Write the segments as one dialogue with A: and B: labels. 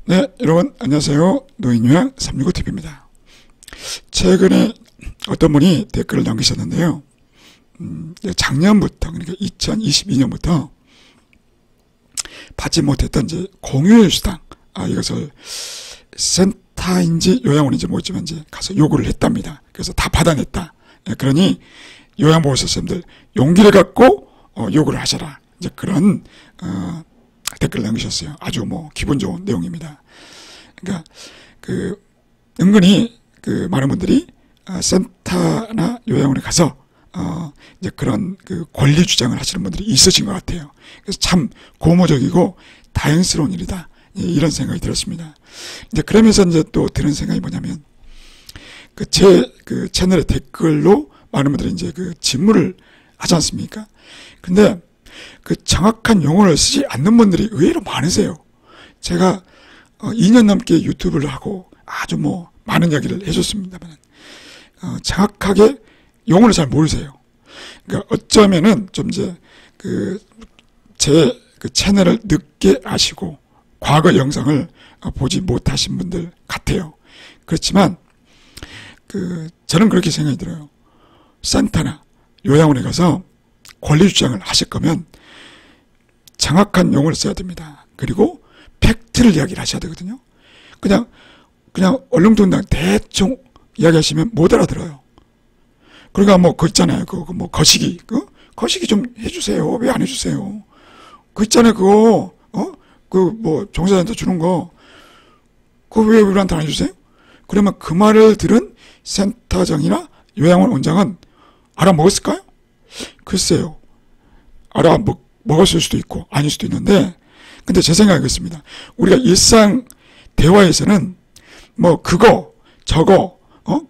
A: 네, 여러분 안녕하세요. 노인요양 365TV입니다. 최근에 어떤 분이 댓글을 남기셨는데요. 작년부터, 그러니까 2022년부터 받지 못했던 이제 공휴일 수당, 이것을 센터인지 요양원인지 모르지만 이제 가서 요구를 했답니다. 그래서 다 받아냈다. 그러니 요양보호사 선생님들 용기를 갖고 요구를 하셔라. 이제 그런 댓글을 남기셨어요. 아주 기분 좋은 내용입니다. 그러니까 은근히 많은 분들이 센터나 요양원에 가서 이제 그런 권리 주장을 하시는 분들이 있으신 것 같아요. 그래서 참 고무적이고 다행스러운 일이다. 이런 생각이 들었습니다. 이제 그러면서 이제 또 드는 생각이 뭐냐면 제 채널의 댓글로 많은 분들이 이제 질문을 하지 않습니까? 근데 정확한 용어를 쓰지 않는 분들이 의외로 많으세요. 제가 2년 넘게 유튜브를 하고 아주 많은 이야기를 해줬습니다만 정확하게 용어를 잘 모르세요. 그러니까 어쩌면은 좀 이제 제 채널을 늦게 아시고 과거 영상을 보지 못하신 분들 같아요. 그렇지만 저는 그렇게 생각이 들어요. 센터나 요양원에 가서 권리 주장을 하실 거면 정확한 용어를 써야 됩니다. 그리고 팩트를 이야기를 하셔야 되거든요. 그냥 얼렁뚱땅 대충 이야기하시면 못 알아들어요. 그러니까 그거 있잖아요. 거시기. 거시기 좀 해주세요. 왜 안 해주세요? 그거 있잖아요. 그거, 종사자한테 주는 거. 그거 왜 우리한테 안 해주세요? 그러면 그 말을 들은 센터장이나 요양원 원장은 알아먹었을까요? 글쎄요. 먹었을 수도 있고, 아닐 수도 있는데, 근데 제 생각은 그렇습니다. 우리가 일상 대화에서는 그거, 저거,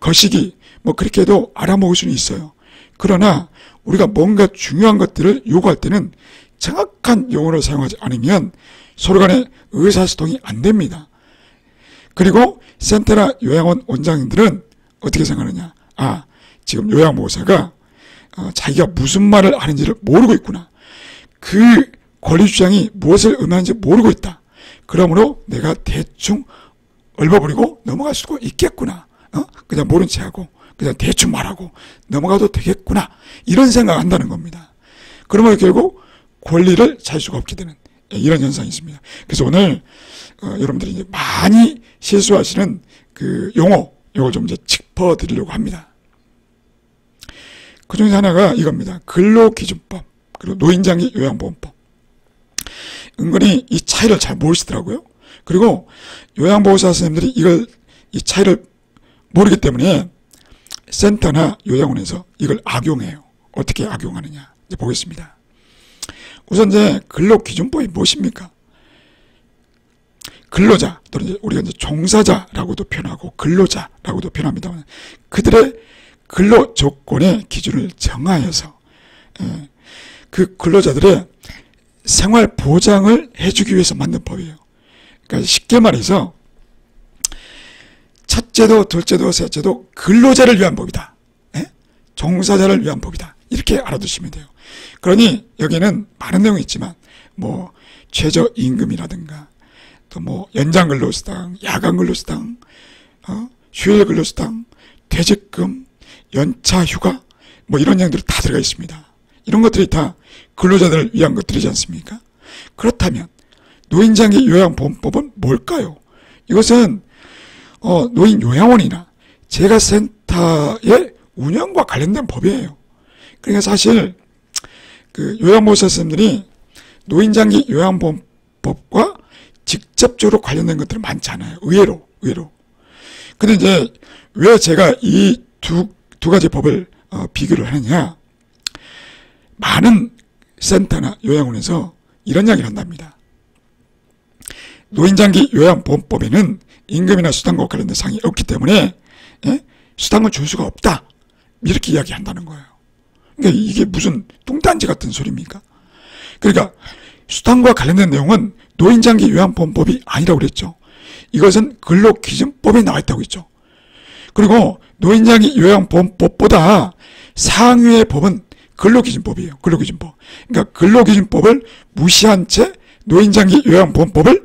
A: 거시기, 그렇게 해도 알아먹을 수는 있어요. 그러나 우리가 뭔가 중요한 것들을 요구할 때는 정확한 용어를 사용하지 않으면 서로 간에 의사소통이 안 됩니다. 그리고 센터나 요양원 원장님들은 어떻게 생각하느냐. 지금 요양보호사가 자기가 무슨 말을 하는지를 모르고 있구나. 그 권리 주장이 무엇을 의미하는지 모르고 있다. 그러므로 내가 대충 얼버무리고 넘어갈 수도 있겠구나. 그냥 모른 체하고 그냥 대충 말하고 넘어가도 되겠구나. 이런 생각을 한다는 겁니다. 그러면 결국 권리를 잘 수가 없게 되는 이런 현상이 있습니다. 그래서 오늘 여러분들이 이제 많이 실수하시는 요걸 좀 이제 짚어드리려고 합니다. 그 중에 하나가 이겁니다. 근로기준법, 그리고 노인장기 요양보험법. 은근히 이 차이를 잘 모르시더라고요. 그리고 요양보호사 선생님들이 이 차이를 모르기 때문에 센터나 요양원에서 이걸 악용해요. 어떻게 악용하느냐. 이제 보겠습니다. 우선 이제 근로기준법이 무엇입니까? 근로자, 또는 이제 우리가 이제 종사자라고도 표현하고 근로자라고도 표현합니다만 그들의 근로 조건의 기준을 정하여서 그 근로자들의 생활 보장을 해주기 위해서 만든 법이에요. 그러니까 쉽게 말해서 첫째도 둘째도 셋째도 근로자를 위한 법이다. 종사자를 위한 법이다. 이렇게 알아두시면 돼요. 그러니 여기는 많은 내용이 있지만 최저임금이라든가 또 연장 근로수당, 야간 근로수당, 휴일 근로수당, 퇴직금, 연차 휴가 이런 내용들이 다 들어가 있습니다. 이런 것들이 다 근로자들을 위한 것들이지 않습니까? 그렇다면 노인장기 요양보험법은 뭘까요? 이것은 노인 요양원이나 재가센터의 운영과 관련된 법이에요. 그러니까 사실 요양보호사 선생님들이 노인장기 요양보험법과 직접적으로 관련된 것들은 많지 않아요. 의외로. 근데 이제 왜 제가 이 두 가지 법을 비교를 하느냐. 많은 센터나 요양원에서 이런 이야기를 한답니다. 노인장기 요양보험법에는 임금이나 수당과 관련된 사항이 없기 때문에 수당을 줄 수가 없다. 이렇게 이야기한다는 거예요. 그러니까 이게 무슨 뚱딴지 같은 소리입니까? 그러니까 수당과 관련된 내용은 노인장기 요양보험법이 아니라고 그랬죠. 이것은 근로기준법에 나와 있다고 했죠. 그리고 노인장기 요양보험법보다 상위의 법은 근로기준법이에요. 근로기준법. 그러니까 근로기준법을 무시한 채 노인장기 요양보험법을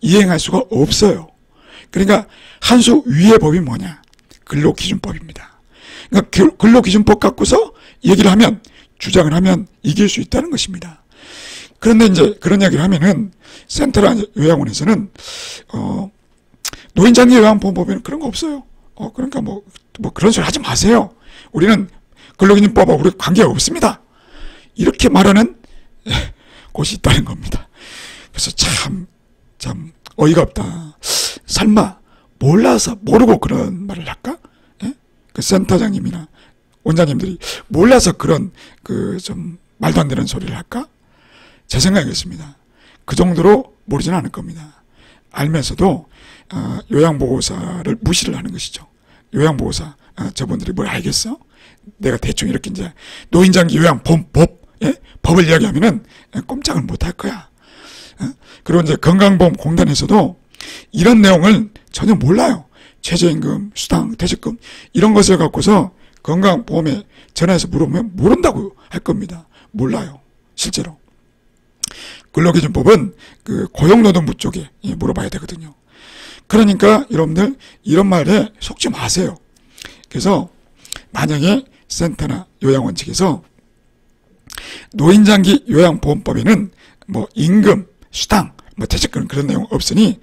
A: 이행할 수가 없어요. 그러니까 한 수 위의 법이 뭐냐? 근로기준법입니다. 그러니까 근로기준법 갖고서 얘기를 하면, 주장을 하면 이길 수 있다는 것입니다. 그런데 이제 그런 이야기를 하면은 센터나 요양원에서는 노인장기 요양보험법에는 그런 거 없어요. 그러니까 뭐 그런 소리 하지 마세요. 우리는 근로기준법하고 우리 관계가 없습니다. 이렇게 말하는 곳이 있다는 겁니다. 그래서 참 어이가 없다. 설마 몰라서 모르고 그런 말을 할까? 예? 그 센터장님이나 원장님들이 몰라서 그런 좀 말도 안 되는 소리를 할까? 제 생각이었습니다. 그 정도로 모르지는 않을 겁니다. 알면서도 요양보호사를 무시를 하는 것이죠. 요양보호사 저분들이 뭘 알겠어? 내가 대충 이렇게 이제 노인장기 요양보험법 법을 이야기하면은 꼼짝을 못 할 거야. 그리고 이제 건강보험공단에서도 이런 내용을 전혀 몰라요. 최저임금, 수당, 퇴직금 이런 것을 갖고서 건강보험에 전화해서 물어보면 모른다고 할 겁니다. 몰라요. 실제로. 근로기준법은 고용노동부 쪽에 물어봐야 되거든요. 그러니까 여러분들 이런 말에 속지 마세요. 그래서 만약에 센터나 요양원 측에서 노인장기 요양보험법에는 뭐 임금, 수당, 뭐 퇴직금 그런 내용 없으니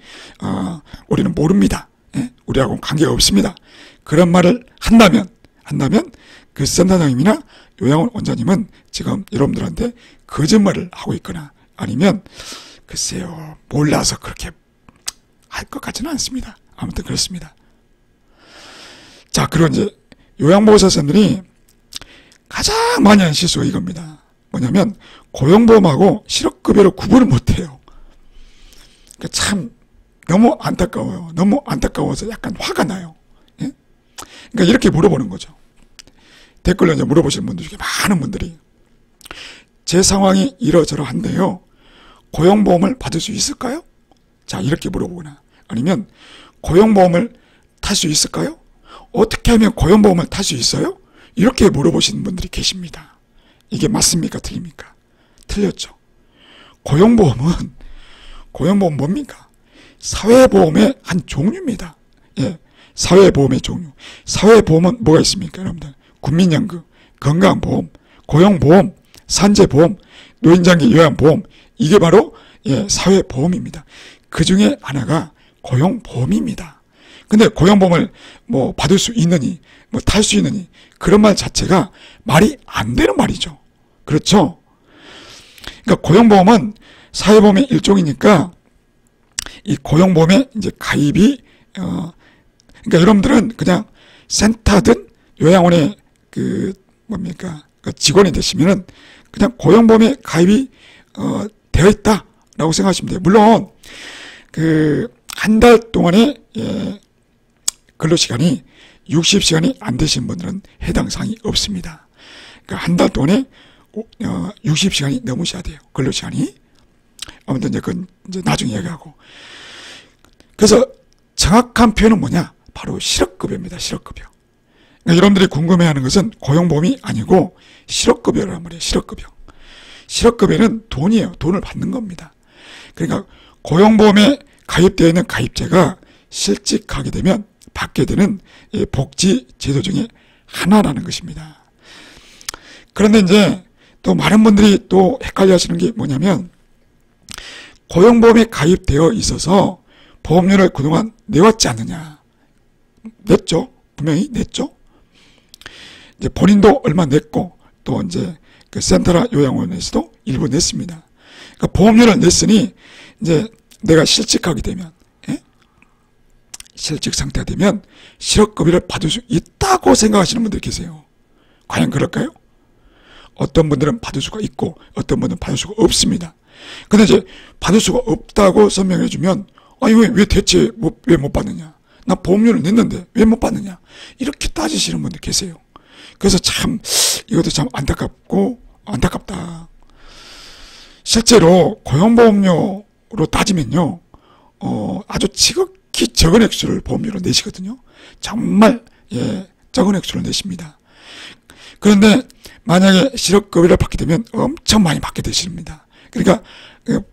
A: 우리는 모릅니다. 예? 우리하고는 관계가 없습니다. 그런 말을 한다면 그 센터장님이나 요양원 원장님은 지금 여러분들한테 거짓말을 하고 있거나 아니면 글쎄요 몰라서 그렇게 할 것 같지는 않습니다. 아무튼 그렇습니다. 자, 그리고 이제 요양보호사 선생님들이 가장 많이 하는 실수가 이겁니다. 뭐냐면 고용보험하고 실업급여를 구분을 못해요. 그러니까 참 너무 안타까워요. 너무 안타까워서 약간 화가 나요. 예? 그러니까 이렇게 물어보는 거죠. 댓글로 이제 물어보시는 분들 중에 많은 분들이 제 상황이 이러저러한데요. 고용보험을 받을 수 있을까요? 자, 이렇게 물어보거나 아니면 고용보험을 탈 수 있을까요? 어떻게 하면 고용보험을 탈 수 있어요? 이렇게 물어보시는 분들이 계십니다. 이게 맞습니까? 틀립니까? 틀렸죠. 고용보험은 뭡니까? 사회보험의 한 종류입니다. 예, 사회보험의 종류. 사회보험은 뭐가 있습니까? 여러분들 국민연금, 건강보험, 고용보험, 산재보험, 노인장기 요양보험 이게 바로 사회보험입니다. 그 중에 하나가 고용보험입니다. 근데 고용보험을 뭐 받을 수 있느니 뭐 탈 수 있느니 그런 말 자체가 말이 안 되는 말이죠. 그렇죠? 그러니까 고용보험은 사회보험의 일종이니까 이 고용보험에 이제 가입이 그러니까 여러분들은 그냥 센터든 요양원의 뭡니까 직원이 되시면은 그냥 고용보험에 가입이 되어 있다라고 생각하시면 돼요. 물론 한 달 동안의 근로시간이 60시간이 안 되신 분들은 해당 사항이 없습니다. 그러니까 한 달 동안에 60시간이 넘으셔야 돼요. 근로시간이. 아무튼 이제 그건 이제 나중에 얘기하고. 그래서 정확한 표현은 뭐냐? 바로 실업급여입니다. 실업급여. 그러니까 여러분들이 궁금해하는 것은 고용보험이 아니고 실업급여란 말이에요. 실업급여. 실업급여는 돈이에요. 돈을 받는 겁니다. 그러니까 고용보험에 가입되어 있는 가입자가 실직하게 되면 받게 되는 복지 제도 중에 하나라는 것입니다. 그런데 이제 또 많은 분들이 또 헷갈려 하시는 게 뭐냐면 고용보험에 가입되어 있어서 보험료를 그동안 내왔지 않느냐. 냈죠. 분명히 냈죠. 이제 본인도 얼마 냈고 또 이제 그 센터나 요양원에서도 일부 냈습니다. 그러니까 보험료를 냈으니 이제 내가 실직하게 되면 실직 상태가 되면 실업급여를 받을 수 있다고 생각하시는 분들이 계세요. 과연 그럴까요? 어떤 분들은 받을 수가 있고 어떤 분들은 받을 수가 없습니다. 근데 이제 받을 수가 없다고 설명해 주면 아니 왜 대체 왜 못 받느냐? 나 보험료를 냈는데 왜 못 받느냐? 이렇게 따지시는 분들 계세요. 그래서 참 이것도 참 안타깝다. 실제로 고용보험료로 따지면요, 아주 지극히 적은 액수를 보험료로 내시거든요. 정말 적은 액수를 내십니다. 그런데 만약에 실업급여를 받게 되면 엄청 많이 받게 되십니다. 그러니까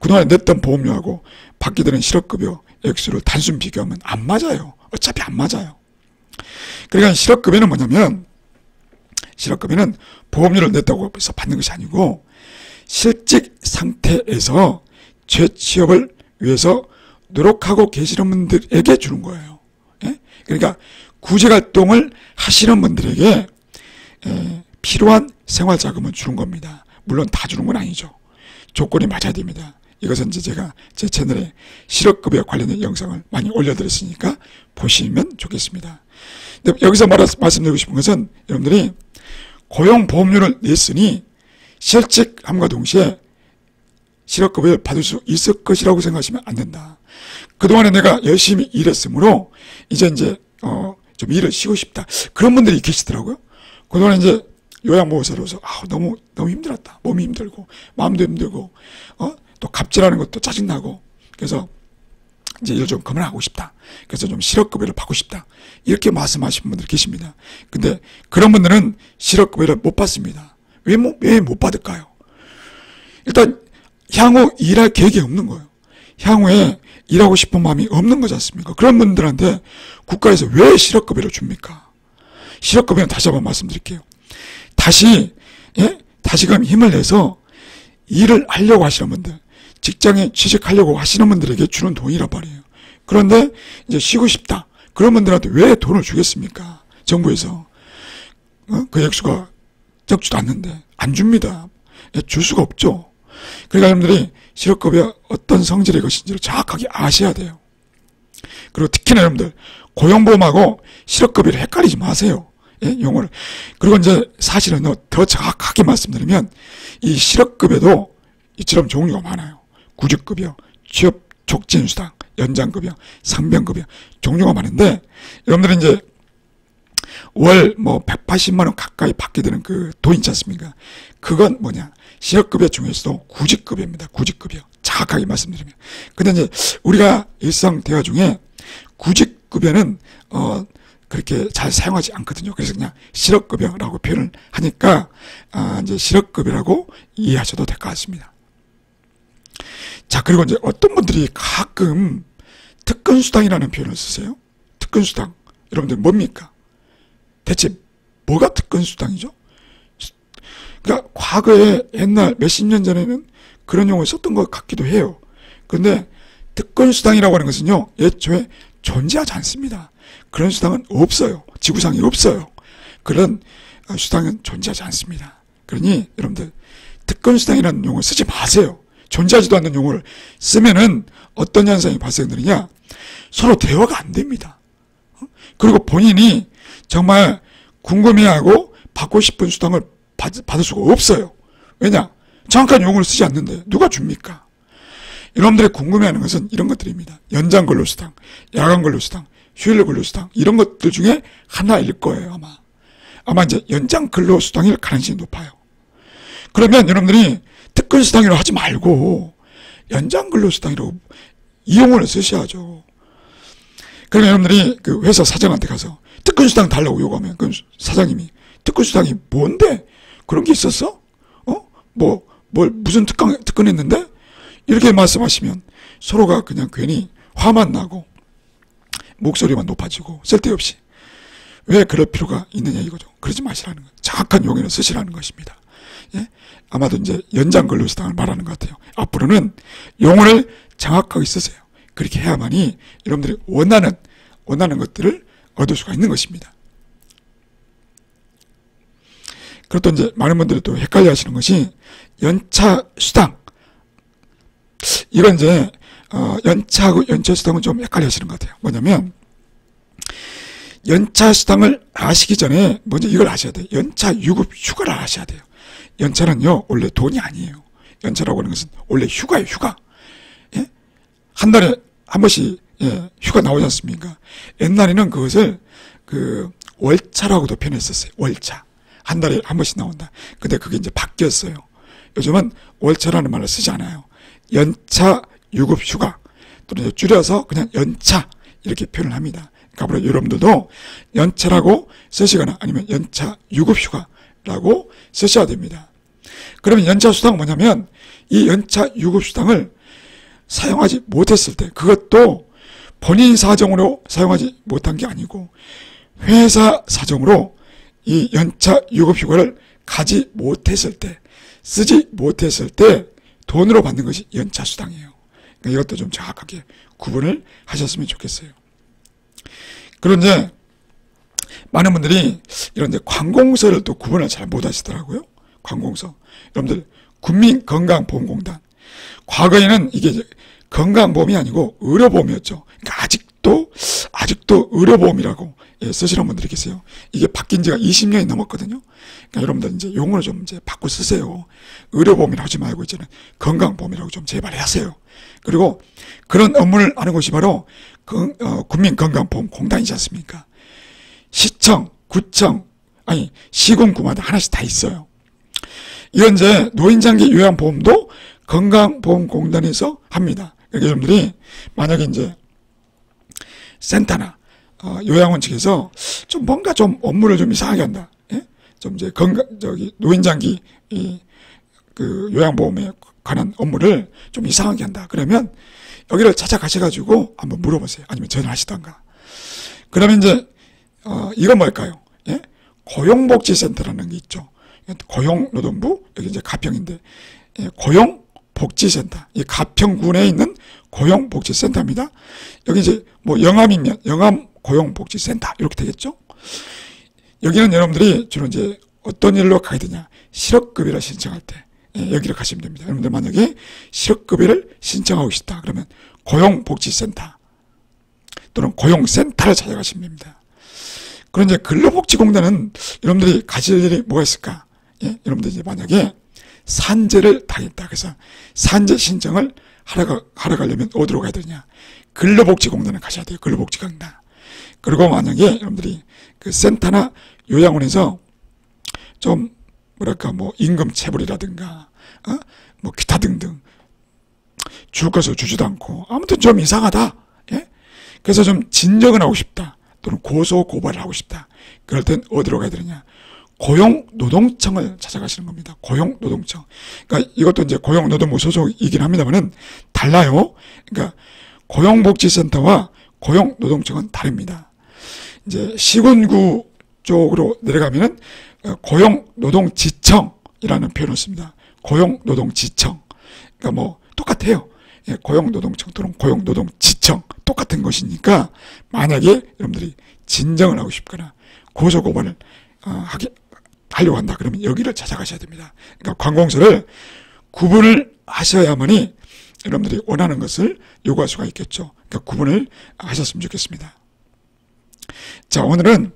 A: 그동안 냈던 보험료하고 받게 되는 실업급여 액수를 단순 비교하면 안 맞아요. 어차피 안 맞아요. 그러니까 실업급여는 뭐냐면, 실업급여는 보험료를 냈다고 해서 받는 것이 아니고 실직 상태에서 재취업을 위해서 노력하고 계시는 분들에게 주는 거예요. 예? 그러니까 구직활동을 하시는 분들에게 필요한 생활자금을 주는 겁니다. 물론 다 주는 건 아니죠. 조건이 맞아야 됩니다. 이것은 이제 제가 제 채널에 실업급여 관련된 영상을 많이 올려드렸으니까 보시면 좋겠습니다. 근데 여기서 말씀드리고 싶은 것은 여러분들이 고용보험료를 냈으니 실직함과 동시에 실업급여를 받을 수 있을 것이라고 생각하시면 안 된다. 그동안에 내가 열심히 일했으므로 이제 좀 일을 쉬고 싶다. 그런 분들이 계시더라고요. 그동안에 이제 요양보호사로서 너무 힘들었다. 몸이 힘들고 마음도 힘들고 또 갑질하는 것도 짜증나고 그래서 이제 일 좀 그만하고 싶다. 그래서 좀 실업급여를 받고 싶다. 이렇게 말씀하시는 분들이 계십니다. 근데 그런 분들은 실업급여를 못 받습니다. 왜 못 받을까요? 일단 향후 일할 계획이 없는 거예요. 향후에 일하고 싶은 마음이 없는 거지 않습니까? 그런 분들한테 국가에서 왜 실업급여를 줍니까? 실업급여는 다시 한번 말씀드릴게요. 다시금 힘을 내서 일을 하려고 하시는 분들, 직장에 취직하려고 하시는 분들에게 주는 돈이란 말이에요. 그런데 이제 쉬고 싶다. 그런 분들한테 왜 돈을 주겠습니까? 정부에서. 그 액수가 적지도 않는데 안 줍니다. 줄 수가 없죠. 그러니까 여러분들이 실업급여 어떤 성질의 것인지를 정확하게 아셔야 돼요. 그리고 특히나 여러분들 고용보험하고 실업급여를 헷갈리지 마세요. 예, 용어를. 그리고 이제 사실은 더 정확하게 말씀드리면 이 실업급여도 이처럼 종류가 많아요. 구직급여, 취업 촉진수당, 연장급여, 상병급여 종류가 많은데 여러분들이 이제 월 180만 원 가까이 받게 되는 그 돈 있지 않습니까? 그건 뭐냐? 실업급여 중에서도 구직급여입니다. 구직급여. 정확하게 말씀드리면. 근데 이제 우리가 일상 대화 중에 구직급여는 그렇게 잘 사용하지 않거든요. 그래서 그냥 실업급여라고 표현을 하니까 이제 실업급여라고 이해하셔도 될 것 같습니다. 자, 그리고 이제 어떤 분들이 가끔 특근수당이라는 표현을 쓰세요. 특근수당. 여러분들 뭡니까? 대체 뭐가 특근수당이죠? 그러니까 과거에 옛날 몇십 년 전에는 그런 용어를 썼던 것 같기도 해요. 그런데 특근수당이라고 하는 것은요, 애초에 존재하지 않습니다. 그런 수당은 없어요. 지구상에 없어요. 그런 수당은 존재하지 않습니다. 그러니 여러분들 특근수당이라는 용어를 쓰지 마세요. 존재하지도 않는 용어를 쓰면은 어떤 현상이 발생되느냐? 서로 대화가 안 됩니다. 그리고 본인이 정말 궁금해하고 받고 싶은 수당을 받을 수가 없어요. 왜냐? 정확한 용어를 쓰지 않는데 누가 줍니까? 여러분들이 궁금해하는 것은 이런 것들입니다. 연장근로수당, 야간근로수당, 휴일근로수당 이런 것들 중에 하나일 거예요. 아마 이제 연장근로수당일 가능성이 높아요. 그러면 여러분들이 특근수당이라고 하지 말고 연장근로수당이라고 이 용어를 쓰셔야죠. 그러면 여러분들이 그 회사 사장한테 가서 특근수당 달라고 요구하면 그 사장님이 특근수당이 뭔데? 그런 게 있었어? 무슨 특근했는데? 이렇게 말씀하시면 서로가 그냥 괜히 화만 나고 목소리만 높아지고 쓸데없이 왜 그럴 필요가 있느냐 이거죠. 그러지 마시라는 거예요. 정확한 용어를 쓰시라는 것입니다. 예? 아마도 이제 연장근로수당을 말하는 것 같아요. 앞으로는 용어를 정확하게 쓰세요. 그렇게 해야만이 여러분들이 원하는 것들을 얻을 수가 있는 것입니다. 그리고 또 이제 많은 분들이 또 헷갈려 하시는 것이 연차수당. 이건 이제 연차하고 연차수당은 좀 헷갈려 하시는 것 같아요. 뭐냐면 연차수당을 아시기 전에 먼저 이걸 아셔야 돼요. 연차유급 휴가를 아셔야 돼요. 연차는요 원래 돈이 아니에요. 연차라고 하는 것은 원래 휴가예요. 휴가. 예? 한 달에 한 번씩 휴가 나오지 않습니까? 옛날에는 그것을 그 월차라고도 표현했었어요. 월차. 한 달에 한 번씩 나온다. 근데 그게 이제 바뀌었어요. 요즘은 월차라는 말을 쓰지 않아요. 연차 유급 휴가 또는 줄여서 그냥 연차 이렇게 표현을 합니다. 그러니까 앞으로 여러분들도 연차라고 쓰시거나 아니면 연차 유급 휴가라고 쓰셔야 됩니다. 그러면 연차 수당은 뭐냐면 이 연차 유급 수당을 사용하지 못했을 때 그것도 본인 사정으로 사용하지 못한 게 아니고 회사 사정으로 이 연차 유급휴가를 가지 못했을 때, 쓰지 못했을 때 돈으로 받는 것이 연차수당이에요. 그러니까 이것도 좀 정확하게 구분을 하셨으면 좋겠어요. 그런데 많은 분들이 이런 이제 관공서를 또 구분을 잘 못하시더라고요. 관공서. 여러분들 국민건강보험공단. 과거에는 이게 이제 건강보험이 아니고 의료보험이었죠. 그러니까 아직도 의료보험이라고 쓰시는 분들이 계세요. 이게 바뀐 지가 20년이 넘었거든요. 그러니까 여러분들 이제 용어를 좀 이제 바꿔 쓰세요. 의료보험이라고 하지 말고 이제는 건강보험이라고 좀 제발 하세요. 그리고 그런 업무를 하는 곳이 바로 국민건강보험공단이지 않습니까? 시청, 구청, 아니 시군구마다 하나씩 다 있어요. 이런 이제 노인장기 요양보험도 건강보험공단에서 합니다. 그러니까 여러분들이 만약에 이제 센터나 요양원 측에서 좀 뭔가 좀 업무를 좀 이상하게 한다. 예? 좀 이제 노인장기 그 요양보험에 관한 업무를 좀 이상하게 한다. 그러면 여기를 찾아가셔가지고 한번 물어보세요. 아니면 전화하시던가. 그러면 이제 이건 뭘까요? 예? 고용복지센터라는 게 있죠. 고용노동부, 여기 이제 가평인데, 예, 고용복지센터. 이 가평군에 있는 고용복지센터입니다. 여기 이제 뭐 영암이면 영암고용복지센터 이렇게 되겠죠. 여기는 여러분들이 주로 이제 어떤 일로 가게 되냐, 실업급여를 신청할 때 여기로 가시면 됩니다. 여러분들 만약에 실업급여를 신청하고 싶다 그러면 고용복지센터 또는 고용센터를 찾아가시면 됩니다. 그런 이제 근로복지공단은 여러분들이 가실 일이 뭐가 있을까? 예? 여러분들이 이제 만약에 산재를 당했다. 그래서 산재 신청을 하러 가려면 어디로 가야 되냐? 근로복지공단에 가셔야 돼요. 근로복지공단. 그리고 만약에 여러분들이 그 센터나 요양원에서 좀 뭐랄까 뭐 임금 체불이라든가 뭐 기타 등등 줄 것을 주지도 않고 아무튼 좀 이상하다. 예? 그래서 좀 진정을 하고 싶다. 또는 고소 고발을 하고 싶다. 그럴 땐 어디로 가야 되느냐? 고용노동청을 찾아가시는 겁니다. 고용노동청. 그러니까 이것도 이제 고용노동부 소속이긴 합니다만은 달라요. 그러니까 고용복지센터와 고용노동청은 다릅니다. 이제 시군구 쪽으로 내려가면은 고용노동지청이라는 표현을 씁니다. 고용노동지청. 그러니까 뭐 똑같아요. 예, 고용노동청 또는 고용노동지청 똑같은 것이니까 만약에 여러분들이 진정을 하고 싶거나 고소고발을 하려고 한다 그러면 여기를 찾아가셔야 됩니다. 그러니까 관공서를 구분을 하셔야만이 여러분들이 원하는 것을 요구할 수가 있겠죠. 그러니까 구분을 하셨으면 좋겠습니다. 자, 오늘은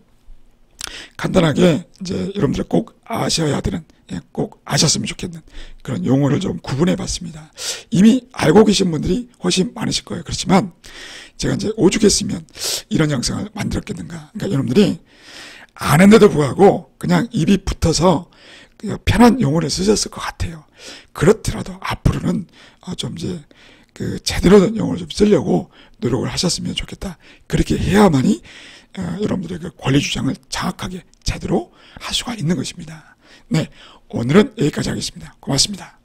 A: 간단하게 이제 여러분들 꼭 아셔야 되는, 꼭 아셨으면 좋겠는 그런 용어를 좀 구분해 봤습니다. 이미 알고 계신 분들이 훨씬 많으실 거예요. 그렇지만 제가 이제 오죽했으면 이런 영상을 만들었겠는가. 그러니까 여러분들이 아는데도 불구하고 그냥 입이 붙어서 편한 용어를 쓰셨을 것 같아요. 그렇더라도 앞으로는 좀 이제 그 제대로 된 용어를 좀 쓰려고 노력을 하셨으면 좋겠다. 그렇게 해야만이 여러분들의 그 권리 주장을 정확하게 제대로 할 수가 있는 것입니다. 네, 오늘은 여기까지 하겠습니다. 고맙습니다.